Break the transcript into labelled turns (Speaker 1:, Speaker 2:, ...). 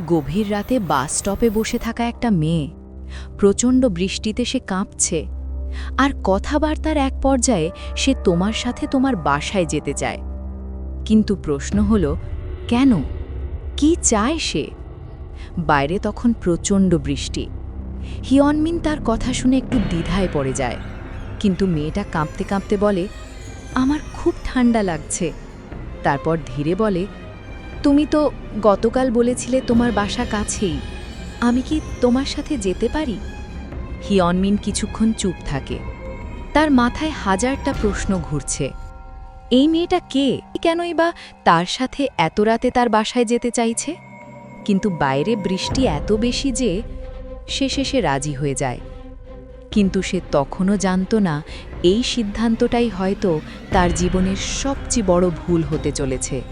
Speaker 1: গভীর রাতে বাস স্টপে বসে থাকা একটা মেয়ে, প্রচণ্ড বৃষ্টিতে সে কাঁপছে, আর কথাবার্তার এক পর্যায়ে সে তোমার সাথে তোমার বাসায় যেতে চায়। কিন্তু প্রশ্ন হলো, কেন? কি চায় সে? বাইরে তখন প্রচণ্ড বৃষ্টি। হিয়নমিন তার কথা শুনে একটু দ্বিধায় পড়ে যায়, কিন্তু মেয়েটা কাঁপতে কাঁপতে বলে, আমার খুব ঠান্ডা লাগছে। তারপর ধীরে বলে, তুমি তো গতকাল বলেছিলে তোমার বাসা কাছেই, আমি কি তোমার সাথে যেতে পারি? হিয়নমিন কিছুক্ষণ চুপ থাকে। তার মাথায় হাজারটা প্রশ্ন ঘুরছে। এই মেয়েটা কে? কেনই বা তার সাথে এত রাতে তার বাসায় যেতে চাইছে? কিন্তু বাইরে বৃষ্টি এত বেশি যে সে শেষে রাজি হয়ে যায়। কিন্তু সে তখনও জানত না এই সিদ্ধান্তটাই হয়তো তার জীবনের সবচেয়ে বড় ভুল হতে চলেছে।